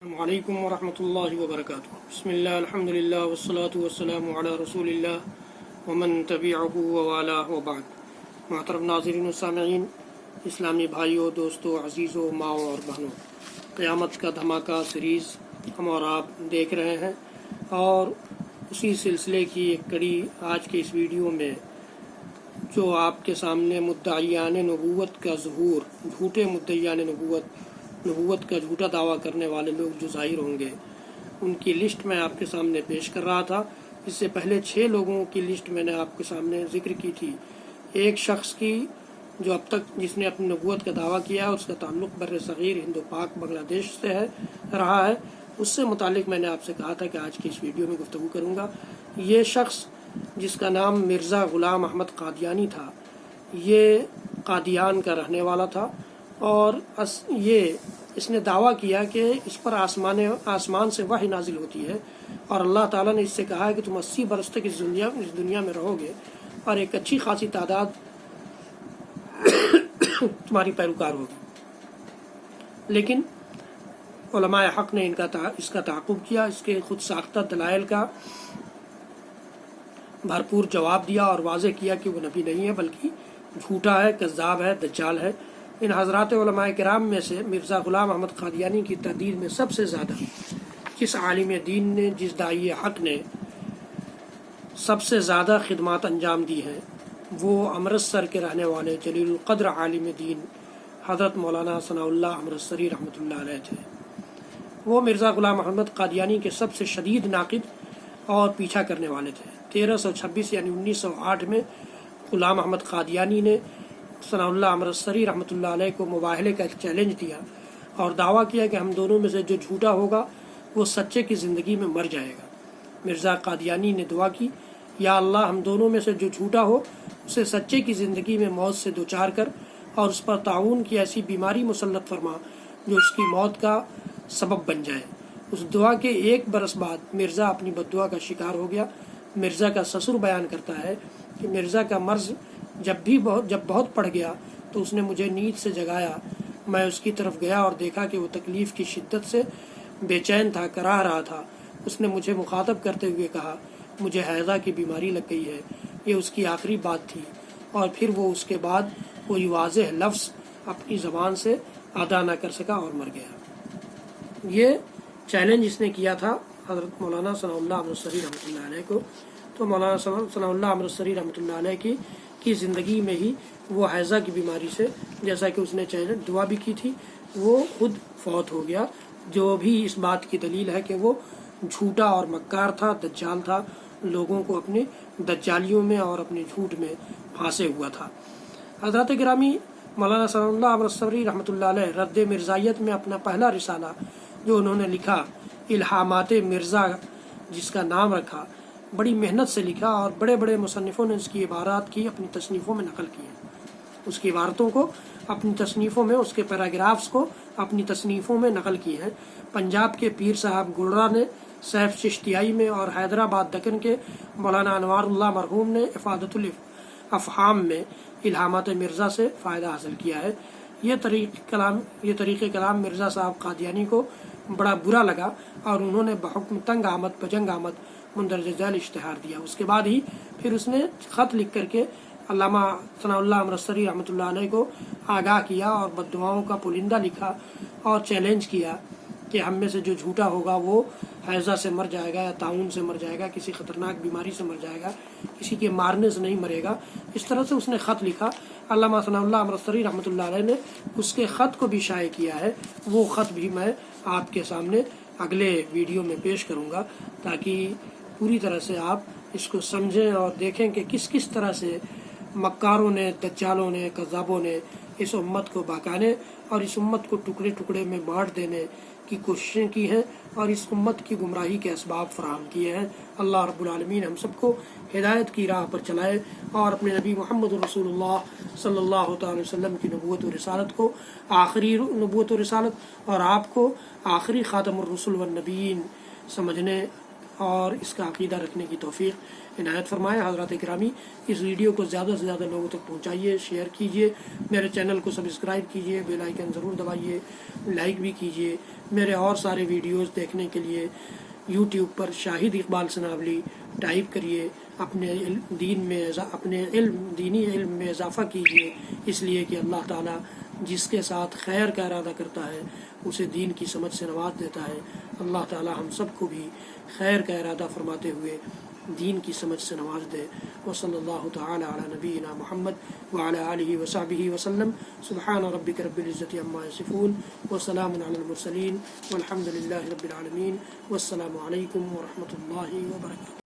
السلام علیکم ورحمۃ اللہ وبرکاتہ۔ بسم اللہ الحمد للہ والصلاة والسلام علی رسول اللہ ومن تبعہ ووالاہ وبعد۔ محترم ناظرین و سامعین، اسلامی بھائیوں، دوستوں، عزیزوں، ماؤں اور بہنوں، قیامت کا دھماکہ سیریز ہم اور آپ دیکھ رہے ہیں، اور اسی سلسلے کی ایک کڑی آج کے اس ویڈیو میں جو آپ کے سامنے مدعیان نبوت کا ظہور، جھوٹے مدعیان نبوت کا جھوٹا دعویٰ کرنے والے لوگ جو ظاہر ہوں گے، ان کی لسٹ میں آپ کے سامنے پیش کر رہا تھا۔ اس سے پہلے 6 لوگوں کی لسٹ میں نے آپ کے سامنے ذکر کی تھی۔ ایک شخص کی جو اب تک جس نے اپنی نبوت کا دعویٰ کیا ہے، اس کا تعلق بر صغیر ہند و پاک بنگلہ دیش سے رہا ہے، اس سے متعلق میں نے آپ سے کہا تھا کہ آج کی اس ویڈیو میں گفتگو کروں گا۔ یہ شخص جس کا نام مرزا غلام احمد قادیانی تھا، یہ قادیان کا رہنے والا تھا، اور اس نے دعویٰ کیا کہ اس پر آسمان سے وحی نازل ہوتی ہے، اور اللہ تعالیٰ نے اس سے کہا ہے کہ تم 80 برس تک اس دنیا میں رہو گے، اور ایک اچھی خاصی تعداد تمہاری پیروکار ہوگی۔ لیکن علماء حق نے اس کا تعاقب کیا، اس کے خود ساختہ دلائل کا بھرپور جواب دیا، اور واضح کیا کہ وہ نبی نہیں ہے بلکہ جھوٹا ہے، کذاب ہے، دجال ہے۔ ان حضرات علماء کرام میں سے مرزا غلام احمد قادیانی کی تردید میں سب سے زیادہ جس عالم دین نے، جس داعی حق نے سب سے زیادہ خدمات انجام دی ہیں، وہ امرتسر کے رہنے والے جلیل القدر عالم دین حضرت مولانا ثناء اللہ امرتسری رحمۃ اللہ علیہ تھے۔ وہ مرزا غلام احمد قادیانی کے سب سے شدید ناقد اور پیچھا کرنے والے تھے۔ 1326 یعنی 1908 میں غلام احمد قادیانی نے ثناء اللہ امرتسری رحمۃ اللہ علیہ کو مباہلے کا ایک چیلنج دیا، اور دعویٰ کیا کہ ہم دونوں میں سے جو جھوٹا ہوگا وہ سچے کی زندگی میں مر جائے گا۔ مرزا قادیانی نے دعا کی، یا اللہ، ہم دونوں میں سے جو جھوٹا ہو اسے سچے کی زندگی میں موت سے دوچار کر، اور اس پر طاعون کی ایسی بیماری مسلط فرما جو اس کی موت کا سبب بن جائے۔ اس دعا کے 1 برس بعد مرزا اپنی بددعا کا شکار ہو گیا۔ مرزا کا سسر بیان کرتا ہے کہ مرزا کا مرض جب بہت پڑ گیا تو اس نے مجھے نیند سے جگایا۔ میں اس کی طرف گیا اور دیکھا کہ وہ تکلیف کی شدت سے بے چین تھا، کراہ رہا تھا۔ اس نے مجھے مخاطب کرتے ہوئے کہا، مجھے حیضہ کی بیماری لگ گئی ہے۔ یہ اس کی آخری بات تھی، اور پھر وہ اس کے بعد کوئی واضح لفظ اپنی زبان سے ادا نہ کر سکا اور مر گیا۔ یہ چیلنج اس نے کیا تھا حضرت مولانا ثناء اللہ امرتسری رحمۃ اللہ علیہ کو۔ تو مولانا ثناء اللہ امرتسری رحمۃ اللہ علیہ کی زندگی میں ہی وہ حیضہ کی بیماری سے، جیسا کہ اس نے دعا بھی کی تھی، وہ خود فوت ہو گیا، جو بھی اس بات کی دلیل ہے کہ وہ جھوٹا اور مکار تھا، دجال تھا، لوگوں کو اپنی دجالیوں میں اور اپنے جھوٹ میں پھانسے ہوا تھا۔ حضرات گرامی، مولانا ثناء اللہ امرتسری رحمۃ اللہ علیہ رد مرزائیت میں اپنا پہلا رسالہ جو انہوں نے لکھا، الہامات مرزا جس کا نام رکھا، بڑی محنت سے لکھا، اور بڑے بڑے مصنفوں نے اس کی عبارات کی اپنی تصنیفوں میں نقل کی ہیں۔ اس کی عبارتوں کو اپنی تصنیفوں میں، اس کے پیراگرافز کو اپنی تصنیفوں میں نقل کی ہیں۔ پنجاب کے پیر صاحب گلرا نے سیف چشتیائی میں، اور حیدرآباد دکن کے مولانا انوار اللہ مرحوم نے افادۃ الافہام میں الہامات مرزا سے فائدہ حاصل کیا ہے۔ یہ طریقہ کلام مرزا صاحب قادیانی کو بڑا برا لگا، اور انہوں نے بحکم تنگ آمد بجنگ آمد مندرجہ ذیل اشتہار دیا۔ اس کے بعد ہی پھر اس نے خط لکھ کر کے علامہ ثناء اللہ امرتسری رحمۃ اللہ علیہ کو آگاہ کیا، اور بددعاؤں کا پرندہ لکھا، اور چیلنج کیا کہ ہم میں سے جو جھوٹا ہوگا وہ حیضہ سے مر جائے گا، یا طاعون سے مر جائے گا، کسی خطرناک بیماری سے مر جائے گا، کسی کے مارنے سے نہیں مرے گا۔ اس طرح سے اس نے خط لکھا۔ علامہ ثناء اللہ امرتسری رحمۃ اللہ علیہ نے اس کے خط کو بھی شائع کیا ہے۔ وہ خط بھی میں آپ کے سامنے اگلے ویڈیو میں پیش کروں گا، تاکہ پوری طرح سے آپ اس کو سمجھیں اور دیکھیں کہ کس طرح سے مکاروں نے، دجالوں نے، کذابوں نے اس امت کو بہکانے اور اس امت کو ٹکڑے ٹکڑے میں بانٹ دینے کی کوششیں کی ہیں، اور اس امت کی گمراہی کے اسباب فراہم کیے ہیں۔ اللہ رب العالمین ہم سب کو ہدایت کی راہ پر چلائے، اور اپنے نبی محمد رسول اللہ صلی اللہ تعالی وسلم کی نبوت و رسالت کو، آخری نبوت و رسالت، اور آپ کو آخری خاتم الرسل والنبیین سمجھنے اور اس کا عقیدہ رکھنے کی توفیق عنایت فرمائے۔ حضرات اکرامی، اس ویڈیو کو زیادہ سے زیادہ لوگوں تک پہنچائیے، شیئر کیجیے، میرے چینل کو سبسکرائب کیجیے، بیل آئیکن ضرور دبائیے، لائک بھی کیجیے۔ میرے اور سارے ویڈیوز دیکھنے کے لیے یوٹیوب پر شاہد اقبال سنابلی ٹائپ کریے، اپنے دینی علم میں اضافہ کیجیے، اس لیے کہ اللہ تعالیٰ جس کے ساتھ خیر کا ارادہ کرتا ہے اسے دین کی سمجھ سے نواز دیتا ہے۔ اللہ تعالیٰ ہم سب کو بھی خیر کا ارادہ فرماتے ہوئے دین کی سمجھ سے نواز دے۔ وصلی اللہ تعالی علی نبینا محمد وعلی آلہ وصحبہ وسلم۔ سبحان ربک رب العزت عما یصفون وسلام علی المرسلین والحمد للہ رب العالمین۔ والسلام علیکم ورحمۃ اللہ وبرکاتہ۔